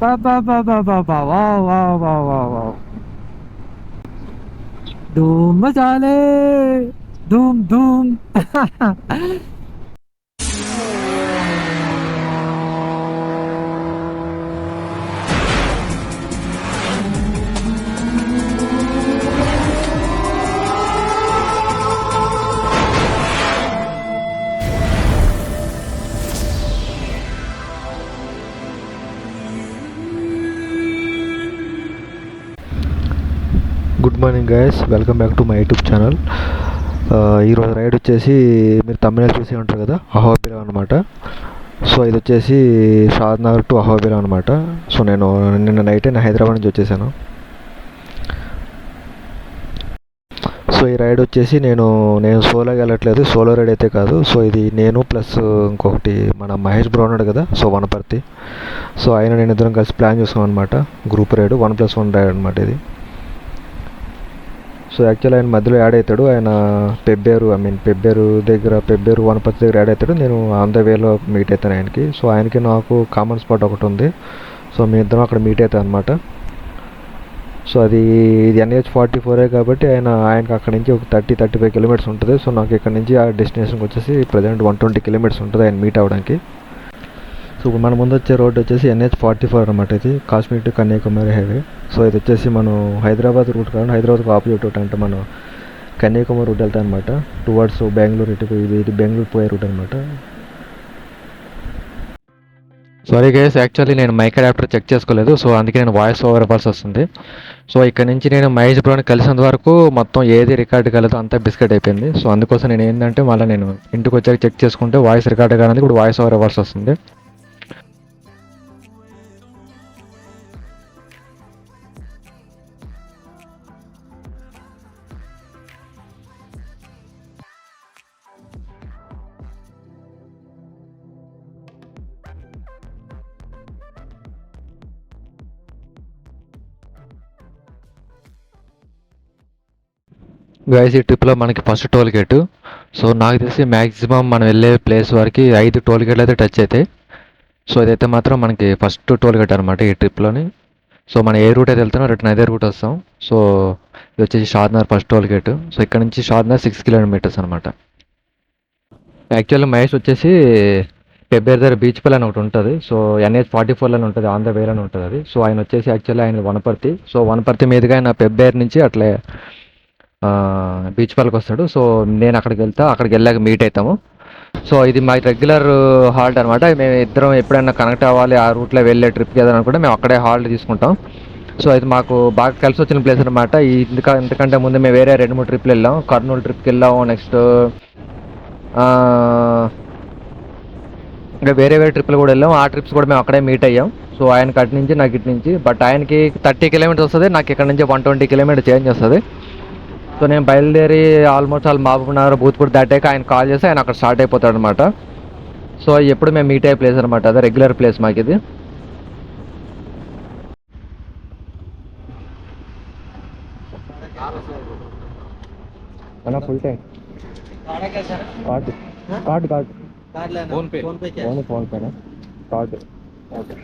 वाह वाह वाह वाह वाह। धूम मचा ले, धूम धूम। Good morning guys, welcome back to my YouTube channel. ఈరోజు రైడ్ వచ్చేసి మీరు తమిళ చూసి ఉంటారు కదా, అహోబిలం అనమాట. సో ఇది వచ్చేసి షాద్నగర్ టు అహోబిలం అనమాట. సో నేను నిన్న నైటే నా హైదరాబాద్ నుంచి వచ్చేసాను. సో ఈ రైడ్ వచ్చేసి నేను సోలోగా వెళ్ళట్లేదు, సోలో రైడ్ అయితే కాదు. సో ఇది నేను ప్లస్ ఇంకొకటి మన మహేష్ బ్రో ఉన్నాడు కదా, సో వనపర్తి. సో ఆయన నేను ఇద్దరం కలిసి ప్లాన్ చేసుకున్నాం అనమాట. గ్రూప్ రైడ్ 1+1 రైడ్ అనమాట ఇది. సో యాక్చువల్ ఆయన మధ్యలో యాడ్ అవుతాడు. ఆయన పెబ్బేరు వనపర్తి దగ్గర యాడ్ అవుతాడు. నేను ఆన్ ద వేలో మీట్ అవుతాను ఆయనకి. సో ఆయనకి నాకు కామన్ స్పాట్ ఒకటి ఉంది. సో మీ ఇద్దరం అక్కడ మీట్ అవుతాం అనమాట. సో ఇది NH-44 కాబట్టి ఆయనకి అక్కడ నుంచి ఒక 30-35 కిలోమీటర్స్ ఉంటుంది. సో నాకు ఇక్కడ నుంచి ఆ డెస్టినేషన్కి వచ్చేసి ప్రజెంట్ 120 కిలోమీటర్స్ ఉంటుంది ఆయన మీట్ అవ్వడానికి. సో మన ముందు వచ్చే రోడ్ వచ్చేసి NH-44 అనమాట. ఇది Kashmir to Kanyakumari highway. So ఇది వచ్చేసి మనం హైదరాబాద్ రూట్ కాకుండా హైదరాబాద్కి ఆపోజిట్ రూట్, అంటే మనం కన్యాకుమారి రూట్ వెళ్తాం అనమాట. టువర్డ్స్ బెంగళూరు, ఇది బెంగళూరు పోయే రూట్ అనమాట. సారీ గైస్, యాక్చువల్లీ నేను మైక్ అడాప్టర్ చెక్ చేసుకోలేదు. సో అందుకే నేను వాయిస్ ఓవర్ ఇవ్వాల్సి వస్తుంది. సో ఇక్కడ నుంచి నేను మహేష్ బ్రోని కలిసినంత వరకు మొత్తం ఏది రికార్డ్ కాలేదో అంతా బిస్కెట్ అయిపోయింది. సో అందుకోసం నేను ఏంటంటే మళ్ళీ నేను ఇంటికి వచ్చాక చెక్ చేసుకుంటే వాయిస్ రికార్డ్ కాలేదు, ఇప్పుడు వాయిస్ ఓవర్ ఇవ్వాల్సి వస్తుంది. గైస్ ఈ ట్రిప్లో మనకి ఫస్ట్ టోల్ గేటు. సో నాకు తెలిసి మ్యాక్సిమం మనం వెళ్ళే ప్లేస్ వరకు 5 టోల్ గేట్లు అయితే టచ్ అవుతాయి. సో ఇదైతే మాత్రం మనకి ఫస్ట్ టోల్ గేట్ అనమాట ఈ ట్రిప్లోని. సో మనం ఏ రూట్ అయితే వెళ్తామో రిటర్న్ అదే రూట్ వస్తాం. సో ఇది వచ్చేసి Shadnagar first toll gate. So ఇక్కడ నుంచి షాద్నగర్ 6 కిలోమీటర్స్ అనమాట. యాక్చువల్లీ మహేష్ వచ్చేసి పెబ్బేరు దగ్గర బీచ్ పల్ అని ఒకటి ఉంటుంది. సో NH-44 అని ఉంటుంది, ఆన్ ద వేలో ఉంటుంది అది. సో ఆయన వచ్చేసి యాక్చువల్లీ ఆయన వనపర్తి. సో వనపర్తి మీదుగా ఆయన పెబ్బేరు నుంచి అట్లే బీచ్ పార్క్ వస్తాడు. సో నేను అక్కడికి వెళ్ళాక మీట్ అవుతాము. సో ఇది మా రెగ్యులర్ హాల్ట్ అనమాట. మేము ఇద్దరం ఎప్పుడైనా కనెక్ట్ అవ్వాలి ఆ రూట్లో వెళ్ళే ట్రిప్కి ఏదైనా అనుకుంటే మేము అక్కడే హాల్ట్ తీసుకుంటాం. సో ఇది మాకు బాగా కలిసి వచ్చిన ప్లేస్ అనమాట. ఎందుకంటే ముందు మేము వేరే 2-3 ట్రిప్లు వెళ్ళాం. కర్నూలు ట్రిప్కి వెళ్ళాము, నెక్స్ట్ ఇంకా వేరే ట్రిప్లు కూడా వెళ్ళాం. ఆ ట్రిప్స్ కూడా మేము అక్కడే మీట్ అయ్యాం. సో ఆయనకి అటు నుంచి నాకు ఇటు నుంచి, బట్ ఆయనకి 30 కిలోమీటర్స్ వస్తుంది, నాకు ఇక్కడ నుంచి 120 కిలోమీటర్ చేంజ్ వస్తుంది. సో నేను బయలుదేరి ఆల్మోస్ట్ మహబూబ్నగర్ బూత్పూర్ దాటాక ఆయన కాల్ చేసి ఆయన అక్కడ స్టార్ట్ అయిపోతాడు అనమాట. సో ఎప్పుడు మేము మీట్ అయ్యే ప్లేస్ అనమాట, అదే రెగ్యులర్ ప్లేస్ మాకు ఇది. ఫుల్ టైం కార్డు ఫోన్ పేనా కార్డు. ఓకే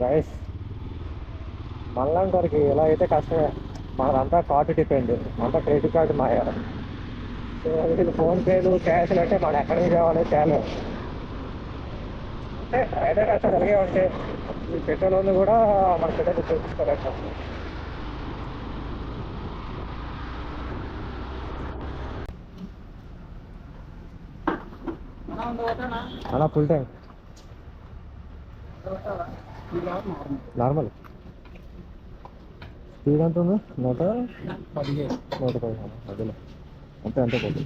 గైస్, మనలాంటి వారికి ఎలా అయితే కష్టమే, మనదంతా కార్డు డిపెండ్, అంతా క్రెడిట్ కార్డు మాయ. సో వీళ్ళు ఫోన్పేలు క్యాష్లు అంటే మనం ఎక్కడికి కావాలి తేలేదు. అంటే అయితే కష్టం కలిగే ఉంటే ఈ పెట్రోల్ కూడా మన పిల్లలు చూపించుకోలేక అలా ఫుల్ టైం నార్మల్ స్పీడ్ ఎంత ఉంది? 115 అదేలే, అంతే పోతుంది.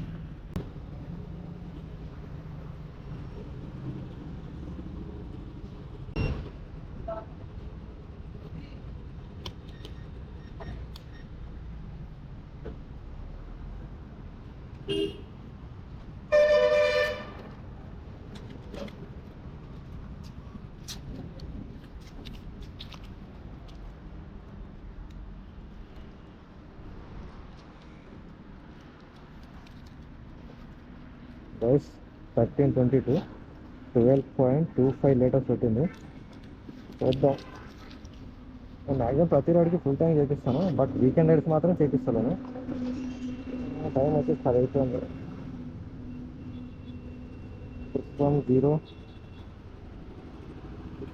గైస్ 1322 12.25 లీటర్స్ పెట్టింది. చూద్దాం. మ్యాక్సిమం ప్రతి రోడ్కి ఫుల్ ట్యాంక్ చేపిస్తాను, బట్ వీకెండ్ రైడ్స్ మాత్రం చేపిస్తాను. టైం వచ్చి 10 అయిపోయింది. 610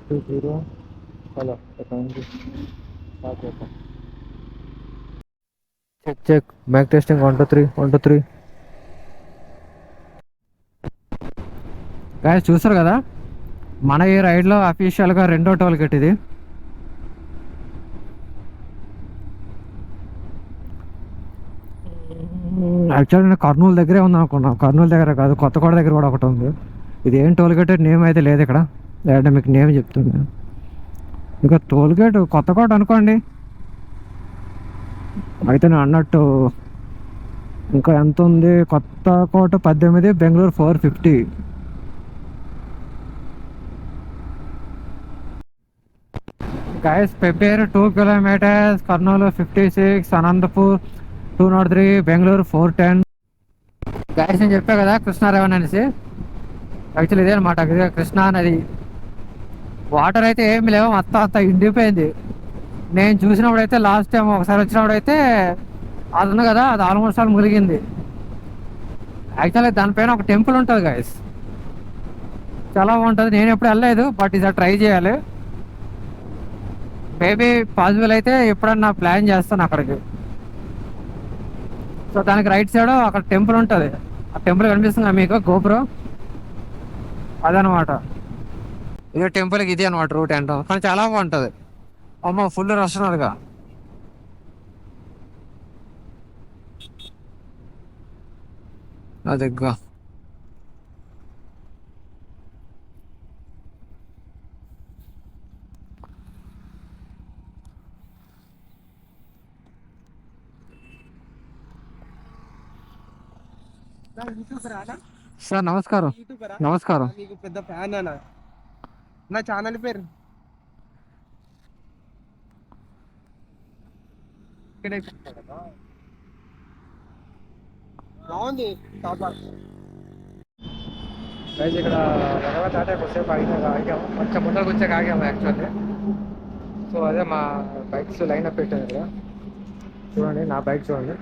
620 హలో స్టార్ట్ చేద్దాం. Check mic testing 1 2 3 1 2 3. గాయస్ చూస్తారు కదా, మన ఈ రైడ్లో అఫీషియల్గా రెండో టోల్ గేట్ ఇది. యాక్చువల్లీ నేను కర్నూలు దగ్గరే ఉంది అనుకున్నా. కర్నూలు దగ్గర కాదు, కొత్తకోట దగ్గర కూడా ఒకటి ఉంది. ఇది ఏం టోల్ గేట్ నేమ్ అయితే లేదు ఇక్కడ, లేదంటే మీకు నేమ్ చెప్తుంది. ఇక టోల్ గేట్ కొత్తకోట అనుకోండి. అయితే నేను అన్నట్టు ఇంకా ఎంత ఉంది, Kothakota 18, Bengaluru 450. Guys prepare 2 kilometres, Kurnool 56, Anantapur 203, Bengaluru 410. Guys నేను చెప్పా కదా కృష్ణారావణ అనేసి, యాక్చువల్లీ ఇదే అనమాట. కృష్ణా నది వాటర్ అయితే ఏమి లేవు, మొత్తం అంతా ఇండిపోయింది. నేను చూసినప్పుడు అయితే లాస్ట్ టైం ఒకసారి వచ్చినప్పుడు అయితే అది ఉంది కదా, అది ఆల్మోస్ట్ ఆల్ మునిగింది. యాక్చువల్లీ దానిపైన ఒక టెంపుల్ ఉంటుంది గైస్, చాలా బాగుంటుంది. నేను ఎప్పుడు వెళ్ళలేదు, బట్ ఇది ట్రై చేయాలి. మేబీ పాసిబుల్ అయితే ఎప్పుడన్నా ప్లాన్ చేస్తాను అక్కడికి. సో దానికి రైట్ సైడ్ అక్కడ టెంపుల్ ఉంటుంది. ఆ టెంపుల్ కనిపిస్తుంది మీకు గోపురం, అదనమాట. ఇదే టెంపుల్కి ఇది అనమాట రూట్ ఏంటో, కానీ చాలా బాగుంటుంది. అమ్మ ఫుల్ రష్ ఉన్నదిగా. అదిగా సార్ నమస్కారం. నమస్కారం. నీకు పెద్ద ఫ్యాన్ అన్న, నా ఛానల్ పేరు బాగుంది. ఇక్కడ టాటా కొద్దిసేపు ఆగాము, కొంచెం ముందరకు వచ్చాక ఆగాము యాక్చువల్లీ. సో అదే మా బైక్స్ లైన్ అప్ పెట్టాను ఇక్కడ. చూడండి నా బైక్ చూడండి.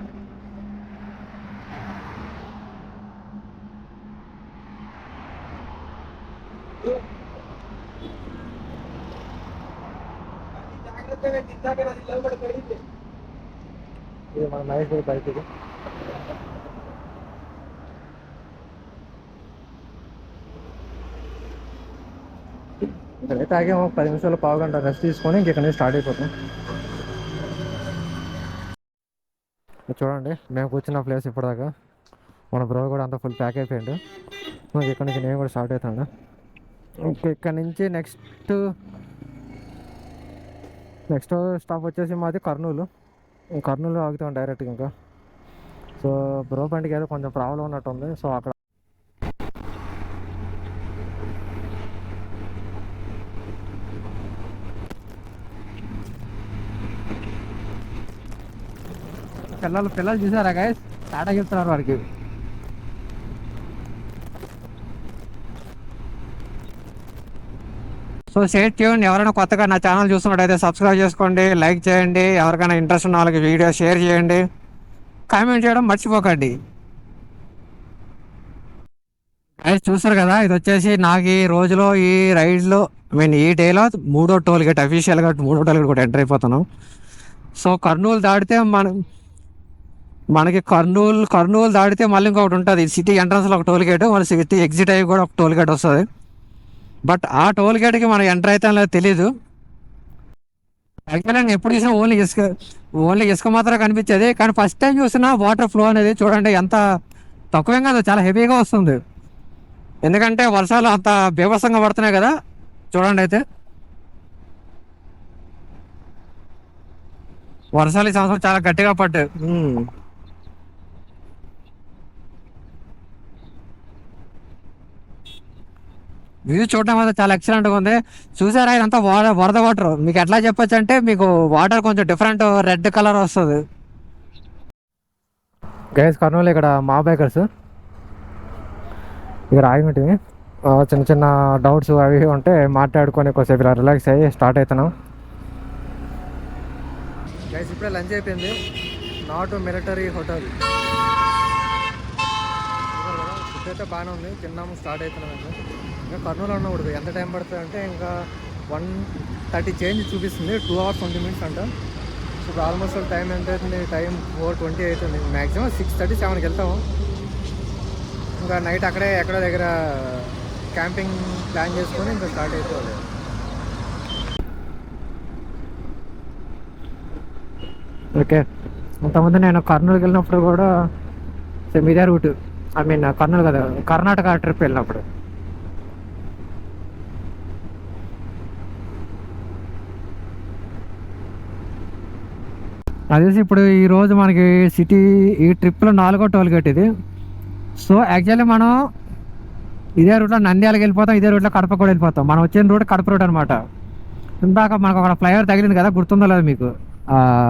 ఇది మన మహేష్ గారి బైక్. ఇది ఇక్కడైతే ఆగాము, 10 నిమిషాలు పావు గంట రెస్ట్ తీసుకొని ఇంకెక్కడ నుంచి స్టార్ట్ అయిపోతాం. చూడండి మేము కూర్చున్న ప్లేస్ ఇప్పటిదాకా. మన బ్రో కూడా అంతా ఫుల్ ప్యాక్ అయిపోయిండు. ఇక్కడ నుంచి నేను కూడా స్టార్ట్ అవుతాను. ఇక్కడ నుంచి నెక్స్ట్ స్టాప్ వచ్చేసి మాది కర్నూలు. కర్నూలు ఆగుతాం డైరెక్ట్గా. ఇంకా సో బ్రో బండికి ఏదో కొంచెం ప్రాబ్లం ఉన్నట్టు ఉంది. సో అక్కడ పిల్లలు చూసారా గైస్, టాటా చెప్తున్నారు వారికి. So stay tune. ఎవరైనా కొత్తగా నా ఛానల్ చూస్తున్నట్టయితే సబ్స్క్రైబ్ చేసుకోండి, లైక్ చేయండి. ఎవరికైనా ఇంట్రెస్ట్ ఉన్న వాళ్ళకి వీడియో షేర్ చేయండి, కామెంట్ చేయడం మర్చిపోకండి. గైస్ చూస్తారు కదా, ఇది వచ్చేసి నాకు ఈ రోజులో ఈ రైడ్లో ఈ డేలో 3వ టోల్ గేట్, అఫీషియల్గా 3వ టోల్ గేట్ కూడా ఎంటర్ అయిపోతాను. సో కర్నూలు దాటితే మనకి కర్నూలు దాటితే మళ్ళీ ఇంకొకటి ఉంటుంది. సిటీ ఎంట్రన్స్లో ఒక టోల్ గేట్, మళ్ళీ సిటీ ఎగ్జిట్ అయ్యి కూడా ఒక టోల్ గేట్ వస్తుంది. బట్ ఆ టోల్ గేట్కి మనం ఎంటర్ అవుతాం లేదు తెలీదు. యాక్చువల్లీ నేను ఎప్పుడు చూసినా ఓన్లీ ఇసుక మాత్రం కనిపించేది. కానీ ఫస్ట్ టైం చూసినా వాటర్ ఫ్లో అనేది చూడండి ఎంత తక్కువేం కాదు, చాలా హెవీగా వస్తుంది. ఎందుకంటే వర్షాలు అంత బీభత్సంగా పడుతున్నాయి కదా. చూడండి అయితే వర్షాలు ఈ సంవత్సరం చాలా గట్టిగా పడ్డాయి. వ్యూ చూడడం అయితే చాలా ఎక్సలెంట్గా ఉంది. చూసారా ఇదంతా వరద వాటర్. మీకు ఎట్లా చెప్పొచ్చు అంటే, మీకు వాటర్ కొంచెం డిఫరెంట్ రెడ్ కలర్ వస్తుంది. గైస్ కర్నూలు ఇక్కడ మా బైకర్స్ ఇక రాయమంటే చిన్న చిన్న డౌట్స్ అవి ఉంటే మాట్లాడుకొని కొద్దిసేపు ఇలా రిలాక్స్ అయ్యి స్టార్ట్ అవుతున్నాం. గైస్ ఇప్పుడే లంచ్ అయిపోయింది. నాట్ మిలిటరీ హోటల్ ఫుడ్ అయితే బాగానే ఉంది. తిన్నాము, స్టార్ట్ అవుతున్నాం. ఇంకా కర్నూలు అన్న కూడా ఎంత టైం పడుతుంది అంటే ఇంకా 1:30 చేంజ్ చూపిస్తుంది. 2 hours 20 minutes అంట. ఇప్పుడు ఆల్మోస్ట్ టైం ఎంత అవుతుంది? టైం 4:20 అవుతుంది. మ్యాక్సిమం 6:30 7కి వెళ్తాము. ఇంకా నైట్ అక్కడే ఎక్కడో దగ్గర క్యాంపింగ్ ప్లాన్ చేసుకొని ఇంకా స్టార్ట్ అయిపోవాలి. ఓకే, అంతకుముందు నేను కర్నూలుకి వెళ్ళినప్పుడు కూడా సేమ్ ఇదే రూట్. ఐ మీన్ కర్నూలు కదా, కర్ణాటక ట్రిప్ వెళ్ళినప్పుడు. అదే ఇప్పుడు ఈరోజు మనకి సిటీ ఈ ట్రిప్లో 4వ టోల్ గేట్ ఇది. సో యాక్చువల్లీ మనం ఇదే రూట్లో నంద్యాలకు వెళ్ళిపోతాం, ఇదే రూట్లో కడప కూడా వెళ్ళిపోతాం. మనం వచ్చిన రూట్ కడప రూట్ అనమాట. ఇందాక మనకు ఒక ఫ్లైఓవర్ తగిలింది కదా, గుర్తుందో లేదు మీకు?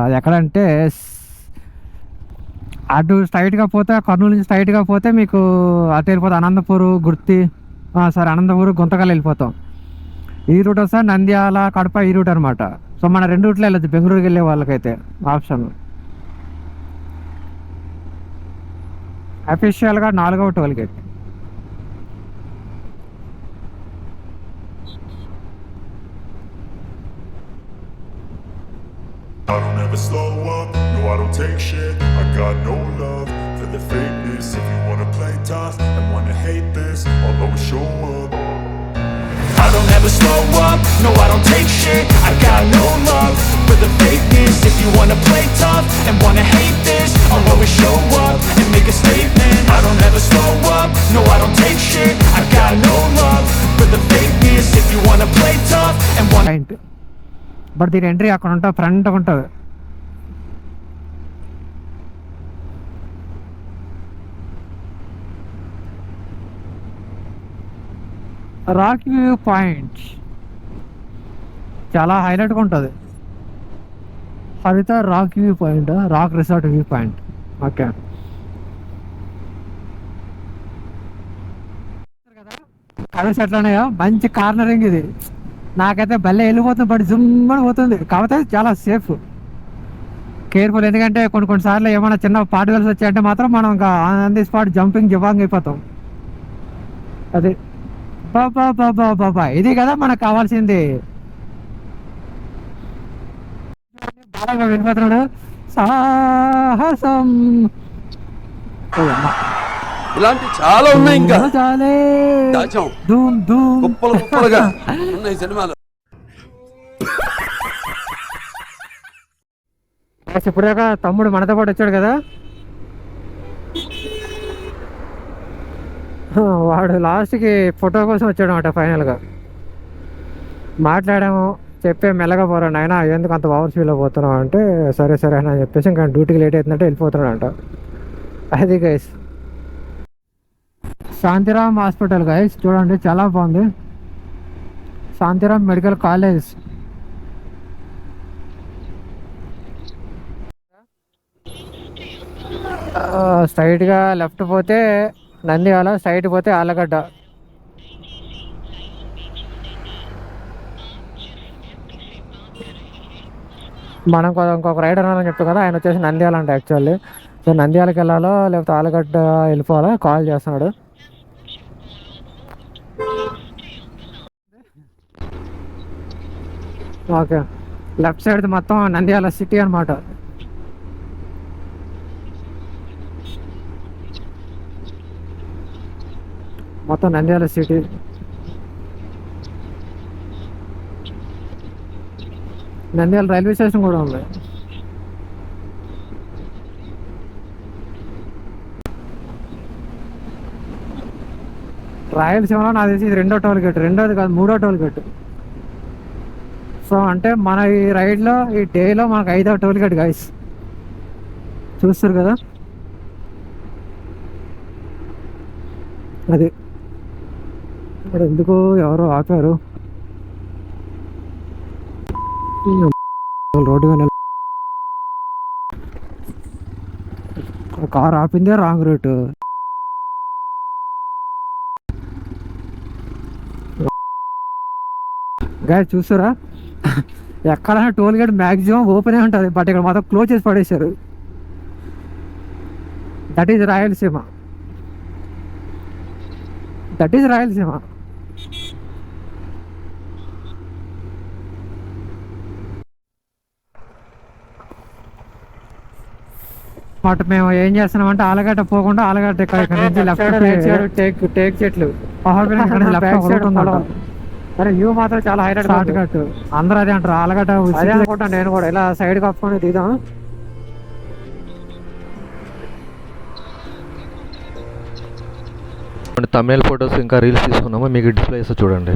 అది ఎక్కడంటే అటు స్ట్రైట్గా పోతే, కర్నూలు నుంచి స్ట్రైట్గా పోతే మీకు అటు వెళ్ళిపోతాం అనంతపూర్, గుర్తి, సరే అనంతపూర్, గుంతకల్ వెళ్ళిపోతాం. ఈ రూట్ వస్తే నంద్యాల, కడప ఈ రూట్ అనమాట. సో మన 2 రూట్లో వెళ్ళచ్చు బెంగళూరుకి వెళ్ళే వాళ్ళకైతే ఆప్షన్. అఫీషియల్గా 4వ toll gate. I don't ever slow up, no I don't take shit. I got no love for the fakeness. If you wanna play tough and wanna hate this, I'll always show up. I don't ever slow up, no I don't take shit. I got no love for the fakeness. If you wanna play tough and wanna hate this, I'll always show up and make a statement. I don't ever slow up, no I don't take shit. I got no love for the fakeness. If you wanna play tough and wanna but దీని entry అక్కడ ఉంటుంది, front ఉంటుంది. Rock view point చాలా హైలైట్గా ఉంటుంది. Haritha rock view point, rock resort view point. Okay, colours ఎట్లాన్నాయో, మంచి cornering ఇది. నాకైతే భలే వెళ్ళిపోతుంది, బట్ జుమ్మని పోతుంది. కాకపోతే చాలా సేఫ్, కేర్ఫుల్. ఎందుకంటే కొన్నిసార్లు ఏమైనా చిన్న పార్టికల్స్ వచ్చాయంటే మాత్రం మనం ఇంకా ఆన్ ది స్పాట్ జంపింగ్ అయిపోతాం. అది బాబా బాబా బాబా, ఇది కదా మనకు కావాల్సింది. బాగా వెళ్ళిపోతున్నాడు, సాహసం. ఇలాంటి చాలా ఉన్నాయి, ఇంకా దాచాం ధూమ్ ధూమ్ కుప్పలు కుప్పలుగా ఉన్నాయి సినిమాలు. ఇప్పుడాక తమ్ముడు మనతో పాటు వచ్చాడు కదా, వాడు లాస్ట్కి ఫోటో కోసం వచ్చాడు అనమాట. ఫైనల్గా మాట్లాడాము, చెప్పే మెల్లగా పోరా నాయన, ఎందుకు అంత ఓవర్ స్పీడ్లో పోతున్నావు అంటే సరే సరే అని చెప్పేసి ఇంకా డ్యూటీకి లేట్ అవుతుందంటే వెళ్ళిపోతున్నాడు అంట. అది గైస్ శాంతిరామ్ హాస్పిటల్ గైస్, చూడండి చాలా బాగుంది. Shantiram medical college. స్ట్రైట్గా లెఫ్ట్ పోతే నంద్యాల, స్ట్రైట్ పోతే ఆలగడ్డ. మనం ఇంకొక రైడర్ అని చెప్తాం కదా, ఆయన వచ్చేసి నంద్యాల అంట యాక్చువల్లీ. సో నంద్యాలకు వెళ్ళాలో లేకపోతే ఆలగడ్డ వెళ్ళిపోవాలో కాల్ చేస్తున్నాడు. ఓకే, లెఫ్ట్ సైడ్ మొత్తం నంద్యాల సిటీ అనమాట. మొత్తం Nandyal city. Nandyal railway station కూడా ఉంది. రాయలసీమలో నాకు తెలిసి ఇది 2వ టోల్ గేట్, 2వది కాదు 3వ టోల్ గేట్. సో అంటే మన ఈ రైడ్లో ఈ డేలో మనకు 5వ టోల్ గేట్ గైస్, చూస్తారు కదా. అది మరి ఎందుకు ఎవరో ఆపారు రోడ్డు మీద. కార్ ఆపిందే రాంగ్ రూట్. గాయస్ చూసారా, ఎక్కడైనా టోల్ గేట్ మ్యాక్సిమం ఓపెనే ఉంటుంది, బట్ ఇక్కడ మొత్తం క్లోజ్ చేసి పడేశారు. That is Rayalaseema. That is Rayalaseema. But మేము ఏం చేస్తున్నామంటే ఆలగడ్డ పోకుండా ఆలగడ్డ ఇక్కడ నుంచి left side right side take చెట్లు అరే వ్యూ మాత్రం చాలా హైలైట్. షార్ట్ కట్ అందరూ అదే అంటారు, ఆలగడ్డ అదే అనుకుంటా నేను కూడా. ఇలా సైడ్ కప్పుకొని దిగుదాం. తమిళ ఫొటోస్ ఇంకా రీల్స్ తీసుకున్నాము, మీకు డిస్ప్లే చేస్తే చూడండి.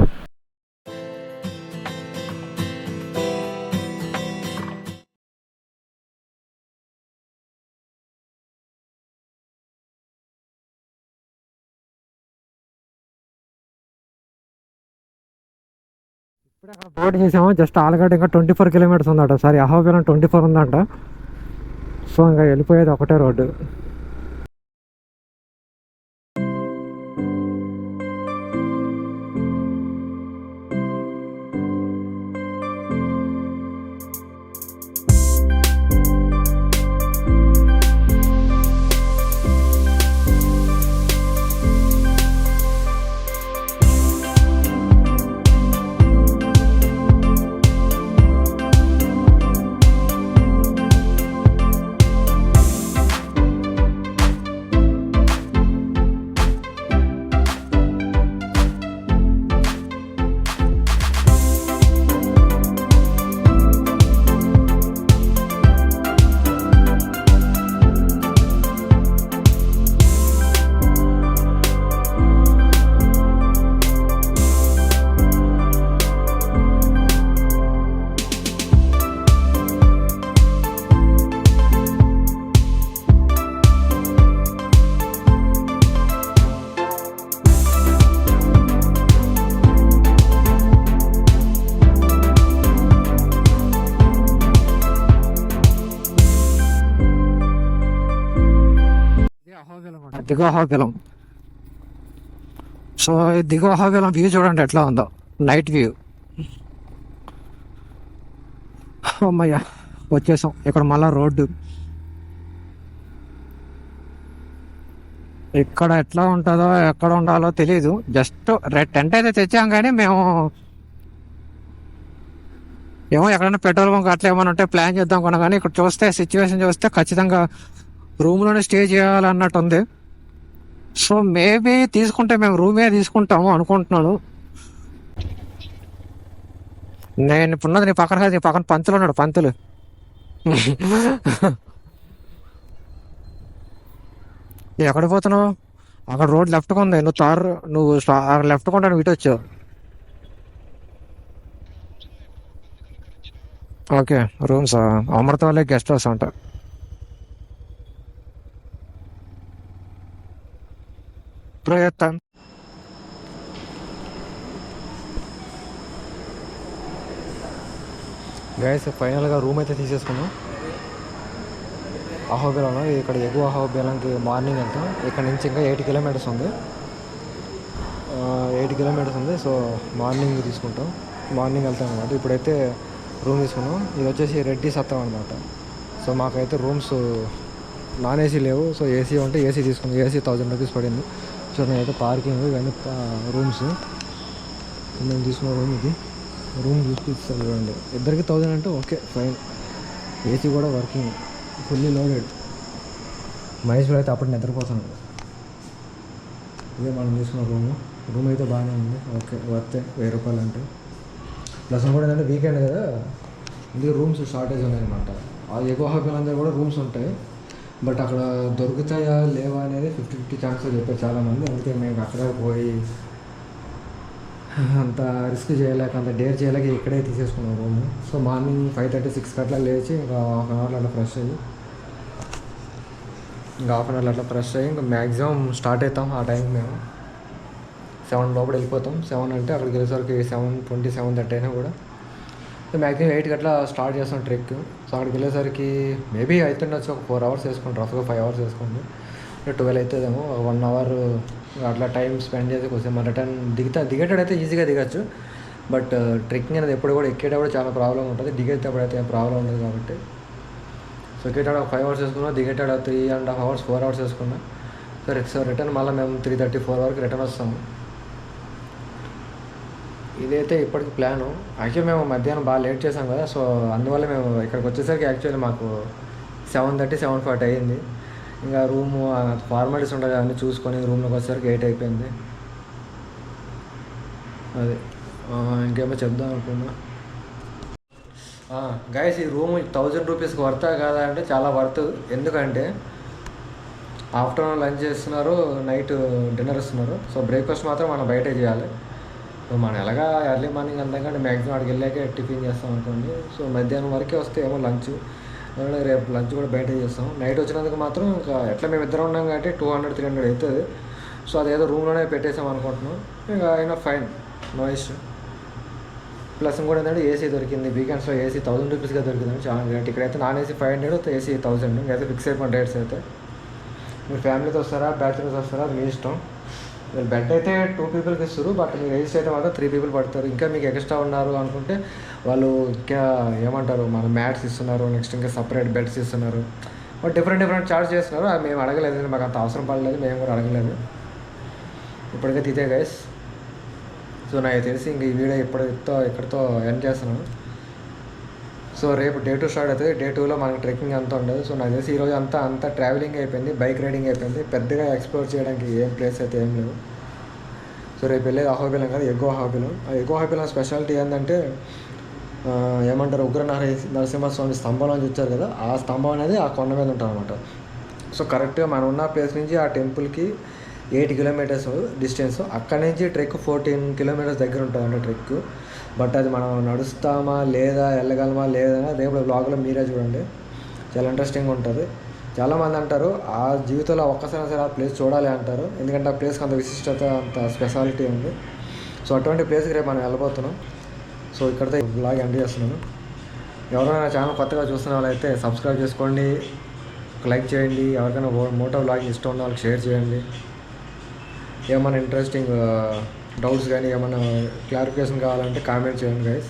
ఇప్పుడు అక్కడ బోర్డు చేసాము, జస్ట్ ఆలగడ్డ ఇంకా 24 కిలోమీటర్స్ ఉందట. సారీ, అహోబిలం 24 ఉందంట. సో ఇంకా వెళ్ళిపోయేది ఒకటే రోడ్డు. దిగువ అహోబిలం. సో దిగువ అహోబిలం వ్యూ చూడండి ఎట్లా ఉందో, నైట్ వ్యూ. అమ్మయ్య వచ్చేసాం. ఇక్కడ మళ్ళా రోడ్డు. ఇక్కడ ఎట్లా ఉంటుందో ఎక్కడ ఉండాలో తెలీదు. జస్ట్ టెంట్ అయితే తెచ్చాం, కానీ మేము ఏమో ఎక్కడైనా పెట్రోల్ బంక్ అట్లా ఏమైనా ఉంటే ప్లాన్ చేద్దాం కొన్నా, కానీ ఇక్కడ చూస్తే సిచ్యువేషన్ చూస్తే ఖచ్చితంగా రూమ్లోనే స్టే చేయాలన్నట్టు ఉంది. సో మేబీ తీసుకుంటే మేము రూమే తీసుకుంటాము అనుకుంటున్నాను. నేను ఇప్పుడున్నది నీ పక్కన కాదు, నీ పక్కన పంతులు ఉన్నాడు. పంతులు ఎక్కడ పోతున్నావు? అక్కడ రోడ్ లెఫ్ట్గా ఉంది. నువ్వు లెఫ్ట్ కొంటా, నువ్వు ఇటు వచ్చావు. ఓకే, రూమ్స్ అమృత వాళ్ళే గెస్ట్ హౌస్ అంట. ప్రయత్నం గైస్, ఫైనల్గా రూమ్ అయితే తీసేసుకున్నాం అహోబిలంలో. ఇక్కడ ఎగువ అహోబిలంకి మార్నింగ్ వెళ్తాం. ఇక్కడ నుంచి ఇంకా 8 కిలోమీటర్స్ ఉంది. 8 కిలోమీటర్స్ ఉంది. సో మార్నింగ్ తీసుకుంటాం, మార్నింగ్ వెళ్తాం అనమాట. ఇప్పుడైతే రూమ్ తీసుకున్నాం. ఇది వచ్చేసి రెడ్డి సత్రం అనమాట. సో మాకైతే రూమ్స్ నాన్ ఏసీ లేవు. సో ఏసీ ఉంటే ఏసీ తీసుకున్నాం. ఏసీ 1000 రూపీస్ పడింది. సో నేనైతే పార్కింగ్ ఇవన్నీ రూమ్స్ మేము తీసుకున్న రూమ్. ఇది రూమ్ చూపిస్తాను చూడండి. ఇద్దరికి 1000 అంటే ఓకే ఫైన్. ఏసీ కూడా వర్కింగ్, ఫుల్లీ లోడెడ్. మహేశ్వర్ అయితే అప్పుడు నిద్రపోతున్నాడు. ఇదే మనం తీసుకున్న రూమ్ అయితే బాగానే ఉంది. ఓకే, వర్తే 1000 రూపాయలు అంటే. ప్లస్ కూడా ఏంటంటే వీకెండ్ కదా, ఇందులో రూమ్స్ షార్టేజ్ ఉన్నాయన్నమాట. ఆ ఎక్కువ హాబీలందరూ కూడా రూమ్స్ ఉంటాయి, బట్ అక్కడ దొరుకుతాయా లేవా అనేది 50-50 ఛాన్సెస్ చెప్పారు చాలామంది. అందుకే మేము అక్కడ పోయి అంత రిస్క్ చేయలేక, అంత డేర్ చేయలేక ఇక్కడే తీసేసుకున్నాం రూమ్. సో మార్నింగ్ 5:30-6 అట్లా లేచి ఇంకా హాఫ్ అన్ అవర్లో అట్లా ఫ్రెష్ అయ్యి ఇంకా మ్యాక్సిమం స్టార్ట్ అవుతాం. ఆ టైంకి మేము 7 లోపల వెళ్ళిపోతాం. 7 అంటే అక్కడికి వెళ్ళేసరికి 7:20, 7:30 అయినా కూడా మ్యాక్సిమం 8కి అట్లా స్టార్ట్ చేస్తాం ట్రెక్. సో అక్కడికి వెళ్ళేసరికి మేబీ అవుతుండొచ్చు ఒక 4 అవర్స్ వేసుకోండి, రఫ్గా 5 అవర్స్ వేసుకోండి. 12 అవుతుందేమో. 1 అవర్ అట్లా టైం స్పెండ్ చేసి కొంచెం మన రిటర్న్ దిగేటప్పుడు అయితే ఈజీగా దిగచ్చు. బట్ ట్రెక్కింగ్ అనేది ఎప్పుడు కూడా ఎక్కేటప్పుడు చాలా ప్రాబ్లం ఉంటుంది, దిగేటప్పుడు అయితే ఏం ప్రాబ్లం ఉండదు కాబట్టి. సో ఎక్కేటాడు ఒక 5 hours వేసుకున్నాం, దిగేటాడు 3.5 hours 4 hours వేసుకున్నాం. సో రిటర్న్ మళ్ళీ మేము 3:34 వరకు రిటర్న్ వస్తాము. ఇదైతే ఇప్పటికి ప్లాను. యాక్చువల్లీ మేము మధ్యాహ్నం బాగా లేట్ చేసాం కదా, సో అందువల్ల మేము ఇక్కడికి వచ్చేసరికి యాక్చువల్లీ మాకు 7:30 7:40 అయ్యింది. ఇంకా రూము ఫార్మాలిటీస్ ఉంటాయి అన్నీ చూసుకొని రూమ్లోకి వచ్చేసరికి 8 అయిపోయింది. అదే ఇంకేమో చెప్దాం అనుకున్నా. గైస్ ఈ రూమ్ 1000 రూపీస్కి వర్తా కాదా అంటే చాలా వర్త్. ఎందుకంటే ఆఫ్టర్నూన్ లంచ్ చేస్తున్నారు, నైట్ డిన్నర్ ఇస్తున్నారు. సో బ్రేక్ఫాస్ట్ మాత్రం మనం బయటే చేయాలి. సో మనం ఎలాగా ఎర్లీ మార్నింగ్ అంతకంటే మ్యాక్సిమం అక్కడికి వెళ్ళాకే టిఫిన్ చేస్తాం అనుకోండి. సో మధ్యాహ్నం వరకే వస్తే ఏమో లంచ్, రేపు లంచ్ కూడా బయట చేస్తాం. నైట్ వచ్చినందుకు మాత్రం ఇంకా ఎట్లా మేము ఇద్దరం ఉన్నాం కాబట్టి 200-300 అవుతుంది. సో అదేదో రూమ్లోనే పెట్టేసాం అనుకుంటున్నాం. ఇంకా అయినా ఫైన్, నో ఇష్యూ. ప్లస్ ఇంకోటి ఏంటంటే ఏసీ దొరికింది. వీకెండ్స్లో ఏసీ 1000 రూపీస్గా దొరికింది, చాలా రేట్. ఇక్కడైతే నాన్ ఏసీ 500, ఏసీ 1000. ఇంకైతే ఫిక్స్ అయిపోయిన రేట్స్ అయితే. మీరు ఫ్యామిలీతో వస్తారా, బ్యాచులర్స్ వస్తారా, మీ ఇష్టం. మీరు బెడ్ అయితే 2 పీపుల్కి ఇస్తారు, బట్ మీరు రిజిస్టర్ అయితే మాత్రం 3 people పడతారు. ఇంకా మీకు ఎక్స్ట్రా ఉన్నారు అనుకుంటే వాళ్ళు ఇంకా ఏమంటారు, మన మ్యాట్స్ ఇస్తున్నారు, నెక్స్ట్ ఇంకా సపరేట్ బెడ్స్ ఇస్తున్నారు. బట్ డిఫరెంట్ చార్జ్ చేస్తున్నారు. అది మేము అడగలేదు, మాకు అంత అవసరం పడలేదు, మేము కూడా అడగలేదు. ఇప్పటికైతే ఇదే గైస్. సో నాకు తెలిసి ఇంక ఈ వీడియో ఇక్కడితో ఎండ్ చేస్తున్నాను. సో రేపు డే 2 స్టార్ట్ అవుతుంది. డే 2లో మనకి ట్రెక్కింగ్ అంతా ఉండదు. సో నాకు తెలిసి ఈరోజు అంతా ట్రావెలింగ్ అయిపోయింది, బైక్ రైడింగ్ అయిపోయింది. పెద్దగా ఎక్స్ప్లోర్ చేయడానికి ఏం ప్లేస్ అయితే ఏం లేదు. సో రేపు వెళ్ళేది అహోబిలం కాదు, ఎగో అహోబిలం. ఆ ఎగో అహోబిలం స్పెషాలిటీ ఏంటంటే ఏమంటారు, ఉగ్ర నరసింహస్వామి స్తంభం నుంచి వచ్చారు కదా, ఆ స్తంభం అనేది ఆ కొండ మీద ఉంటుంది అనమాట. సో కరెక్ట్గా మనం ఉన్న ప్లేస్ నుంచి ఆ టెంపుల్కి 8 kilometers డిస్టెన్స్. అక్కడి నుంచి ట్రెక్ 14 kilometers దగ్గర ఉంటుందండి ట్రెక్. బట్ అది మనం నడుస్తామా లేదా, వెళ్ళగలమా లేదా రేపు బ్లాగ్లో మీరే చూడండి, చాలా ఇంట్రెస్టింగ్ ఉంటుంది. చాలామంది అంటారు ఆ జీవితంలో ఒక్కసారి సరే ఆ ప్లేస్ చూడాలి అంటారు, ఎందుకంటే ఆ ప్లేస్కి అంత విశిష్టత, అంత స్పెషాలిటీ ఉంది. సో అటువంటి ప్లేస్కి రేపు మనం వెళ్ళబోతున్నాం. సో ఇక్కడితో బ్లాగ్ ఎండ్ చేస్తున్నాను. ఎవరైనా ఛానల్ కొత్తగా చూస్తున్న వాళ్ళైతే సబ్స్క్రైబ్ చేసుకోండి, లైక్ చేయండి. ఎవరికైనా మోటో బ్లాగ్ ఇష్టం ఉన్న వాళ్ళకి షేర్ చేయండి. ఏమైనా ఇంట్రెస్టింగ్ డౌట్స్ కానీ ఏమైనా క్లారిఫికేషన్ కావాలంటే కామెంట్ చేయండి గైస్.